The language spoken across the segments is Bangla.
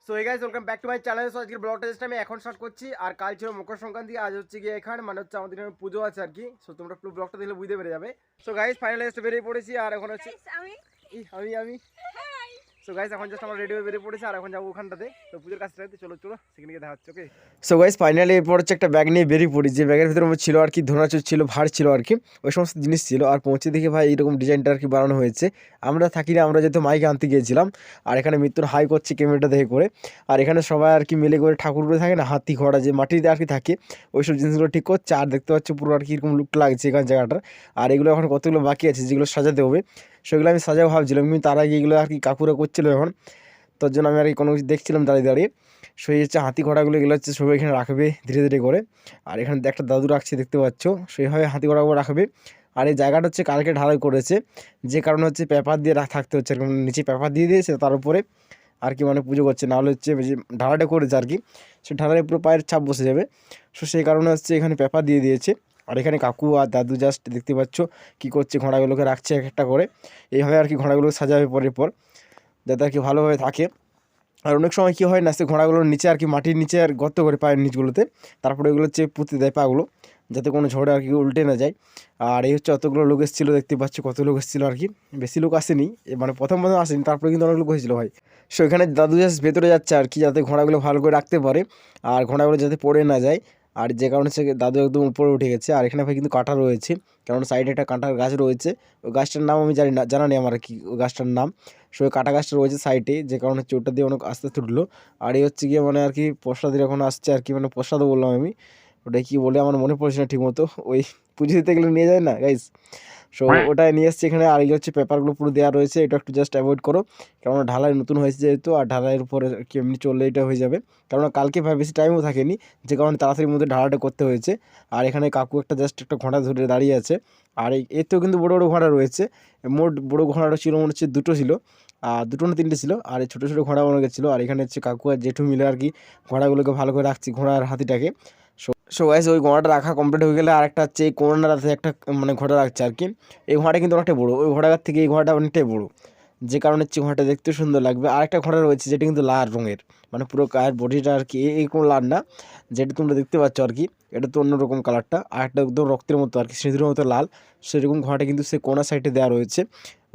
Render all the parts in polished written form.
সো এই guys welcome back to my channel. So আজকের ব্লগটা জাস্ট আমি এখন স্টার্ট করছি। আর কাল ছিল মকর সংক্রান্তি, আজ হচ্ছে গিয়ে এখানে মানে হচ্ছে আমাদের এখানে পুজো আছে আর কি। সো তোমরা পুরো ব্লগটা দেখলে বুঝতে পেরে যাবে। সো গাইস ফাইনালি জাস্ট বেরিয়ে পড়েছি আর এখন হচ্ছে আমি সো গাইস এখন জাস্ট আমরা রেডি হয়ে বেরিয়ে পড়েছি আর এখন যাবো ওখানটাতে। তো পুজোর কাছটাতে চলো সেখানে গিয়ে দেখা হচ্ছে। ওকে সো গাইস ফাইনালি এরপর হচ্ছে একটা ব্যাগ নিয়ে বেরিয়ে পড়ি, যে ব্যাগের ভিতরে ছিল আর কি ধনাচুর ছিল, ভার ছিল আর কি, ওই সমস্ত জিনিস ছিল। আর পৌঁছে দেখি ভাই এরকম ডিজাইনটা আর কি বানানো হয়েছে। আমরা থাকি না, আমরা যেহেতু মাইকে আনতে গিয়েছিলাম আর এখানে মৃত্যুর হাই করছে ক্যামেরাটা দেখে করে। আর এখানে সবাই আর কি মিলে করে ঠাকুরগুলো থাকে না, হাতি ঘোড়া যে মাটিতে আর কি থাকে, ওইসব জিনিসগুলো ঠিক করছে। আর দেখতে পাচ্ছ পুরো আর কি এরকম লুকটা লাগছে এখানে জায়গাটার। আর এগুলো এখন কতগুলো বাকি আছে যেগুলো সাজাতে হবে, সেগুলো আমি সাজাবো ভাবছিলাম, কিন্তু তার আগে এগুলো আর কি কাকুরা করছিল এখন। তার জন্য আমি আর কি কোনো কিছু দেখছিলাম দাঁড়িয়ে দাঁড়িয়ে। সেই হচ্ছে হাতি ঘোড়াগুলো, এগুলো হচ্ছে সবাই এখানে রাখবে ধীরে ধীরে করে। আর এখানে একটা দাদু রাখছে দেখতে পাচ্ছ, সেইভাবে হাতি ঘোড়াগুলো রাখবে। আর এই জায়গাটা হচ্ছে কালকে ঢালাই করেছে, যে কারণে হচ্ছে পেপার দিয়ে থাকতে হচ্ছে, এরকম নিচে পেপার দিয়ে দিয়েছে তার উপরে আর কি মানে পুজো করছে। নাহলে হচ্ছে যে ঢালাইটা করেছে আর কি, সে ঢালাই পুরো পায়ের ছাপ বসে যাবে। সো সেই কারণে হচ্ছে এখানে পেপার দিয়ে দিয়েছে। আর এখানে কাকু আর দাদু জাস্ট দেখতে পাচ্ছ কী করছে, ঘোড়াগুলোকে রাখছে এক একটা করে। এইভাবে আর কি ঘোড়াগুলোকে সাজাবে পরের পর, যাতে আর কি ভালোভাবে থাকে। আর অনেক সময় কী হয় না, সে ঘোড়াগুলোর নিচে আর কি মাটির নিচে আর গর্ত করে পায়ের নিচগুলোতে, তারপরে ওইগুলো হচ্ছে পুঁতে দেয় পাগুলো, যাতে কোনো ঝড়ে আর কি উল্টে না যায়। আর এই হচ্ছে অতগুলো লোক এসেছিলো, দেখতে পাচ্ছি কত লোক এসেছিলো আর কি, বেশি লোক আসেনি, মানে প্রথম আসেনি, তারপরে কিন্তু অনেক লোক হয়েছিলো ভাই। সো এখানে দাদু জাস্ট ভেতরে যাচ্ছে আর কি, যাতে ঘোড়াগুলো ভালো করে রাখতে পারে আর ঘোড়াগুলো যাতে পড়ে না যায়। আর যে কারণে সে দাদু একদম উপরে উঠে গেছে। আর এখানে ভাই কিন্তু কাঁটা রয়েছে, কারণ সাইডে একটা কাঁটার গাছ রয়েছে, ওই গাছটার নাম আমি জানি না, জানা নেই আমার আর কি ওই গাছটার নাম। সো ওই কাঁটা গাছটা রয়েছে সাইডে, যে কারণে হচ্ছে ওটা দিয়ে অনেক আস্তে আস্তে উঠলো। আর এই হচ্ছে গিয়ে মানে আর কি প্রসাদের এখন আসছে আর কি, মানে প্রসাদও বললাম আমি, ওটা কি বলে আমার মনে পড়ছে না ঠিক মতো, ওই পুজো দিতে গেলে নিয়ে যায় না গাইস, সো ওটাই নিয়ে এসছে এখানে। আর এই হচ্ছে পেপারগুলো পুরো দেওয়া রয়েছে, এটা একটু জাস্ট অ্যাভয়েড করো, কারণ ঢালাই নতুন হয়েছে যেহেতু, আর ঢালাইয়ের উপরে কি এমনি চললে এটা হয়ে যাবে, কারণ কালকে ভাই বেশি টাইমও থাকেনি, যে কারণে তাড়াতাড়ির মধ্যে ঢালাইটা করতে হয়েছে। আর এখানে কাকু একটা জাস্ট একটা ঘোড়া ধরে দাঁড়িয়ে আছে। আর এতেও কিন্তু বড়ো বড়ো ঘোড়া রয়েছে, মোট বড়ো ঘোড়াটা ছিল মনে হচ্ছে দুটো ছিল, আর দুটো না তিনটে ছিল, আর এই ছোটো ছোটো ঘোড়া অনেক ছিল। আর এখানে হচ্ছে কাকু আর জেঠু মিলে আর কি ঘোড়াগুলোকে ভালো করে রাখছি, ঘোড়া আর হাতিটাকে। সো গাইস ওই ঘোড়াটা রাখা কমপ্লিট হয়ে গেলে আর একটা হচ্ছে এই কোনাটাতে একটা মানে ঘোড়া রাখছে আর কি। এই ঘোড়াটা কিন্তু অনেকটা বড়ো, ওই ঘোড়ার থেকে এই ঘোড়াটা অনেকটাই বড়ো, যে কারণে হচ্ছে ঘোড়াটা দেখতে সুন্দর লাগবে। আর একটা ঘোড়া রয়েছে যেটা কিন্তু লাল রঙের, মানে পুরো গায়ের বডিটা আর কি এই কোনো লাল না, যেটা তোমরা দেখতে পাচ্ছ আর কি, এটা তো অন্যরকম কালারটা। আর একটা একদম রক্তের মতো আর কি, সিঁদুরের মতো লাল, সেরকম ঘোড়াটা কিন্তু সে কোনা সাইডে দেওয়া রয়েছে।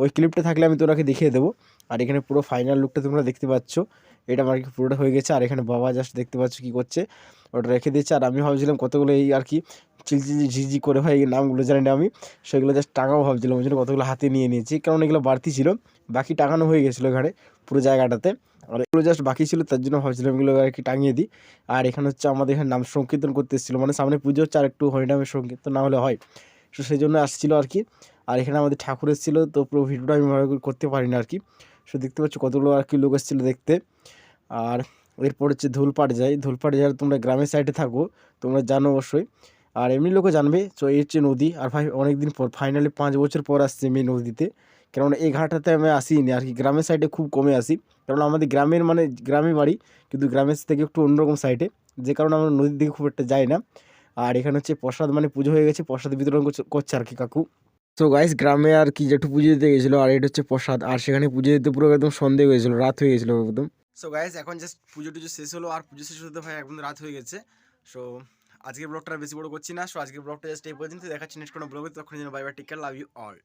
ওই ক্লিপটা থাকলে আমি তোমাকে দেখিয়ে দেবো। আর এখানে পুরো ফাইনাল লুকটা তোমরা দেখতে পাচ্ছ, এটা আমার কি পুরোটা হয়ে গেছে। আর এখানে বাবা জাস্ট দেখতে পাচ্ছ কী করছে, ওটা রেখে দিয়েছে। আর আমি ভাবছিলাম কতগুলো এই আর কি চিলচিলি ঝিঝি করে হয়, এই নামগুলো জানি না আমি, সেগুলো জাস্ট টাঙাও ভাবছিলাম, ওই জন্য কতগুলো হাতে নিয়ে নিয়েছি, কারণ এগুলো বাড়তি ছিল, বাকি টাঙানো হয়ে গেছিলো ঘাড়ে পুরো জায়গাটাতে। আর এগুলো জাস্ট বাকি ছিল, তার জন্য ভাবছিলাম এগুলো আর কি টাঙিয়ে দিই। আর এখানে হচ্ছে আমাদের এখানে নাম সংকীর্তন করতে এসেছিলো, মানে সামনে পুজো হচ্ছে আর একটু হরিনামের সংকীর্তন না হলে হয়, তো সেই জন্য আসছিলো আর কি। আর এখানে আমাদের ঠাকুর এসেছিলো, তো পুরো ভিডিওটা আমি ভালো করে করতে পারি না আর কি। সো দেখতে পাচ্ছ কতগুলো আর কি লোক এসেছিলো দেখতে। আর এরপর হচ্ছে ধুলপাট যাই, ধুলপাট যারা তোমরা গ্রামের সাইডে থাকো তোমরা জানো অবশ্যই, আর এমনি লোকও জানবে। তো এই হচ্ছে নদী, আর ভাই অনেকদিন পর ফাইনালি 5 বছর পর আসছি আমি এই নদীতে, কেননা এই ঘাটটাতে আমি আসিনি আর কি, গ্রামের সাইডে খুব কমে আসি, কারণ আমাদের গ্রামের মানে গ্রামে বাড়ি, কিন্তু গ্রামের থেকে একটু অন্যরকম সাইডে, যে কারণে আমরা নদীর দিকে খুব একটা যাই না। আর এখানে হচ্ছে প্রসাদ মানে পুজো হয়ে গেছে, প্রসাদ বিতরণ করছে আর কি কাকু। তো গাইস গ্রামে আর কি যেটু পুজো দিতে গেছিলো, আর এটা হচ্ছে প্রসাদ, আর সেখানে পুজো দিতে পুরো একদম সন্ধে হয়ে গেছিলো, রাত হয়ে গেছিলো একদম। সো গাইস এখন জাস্ট পুজো টুজো শেষ হলো, আর পুজো শেষ হতে ভাই একদম রাত হয়ে গেছে। সো আজকের ব্লগটা বেশি বড় করছি না, সো আজকের ব্লগটা জাস্ট এই পর্যন্ত, দেখাচ্ছি নেক্সট কোনো ব্লগে, তখন যেন bye bye, take care, love you all.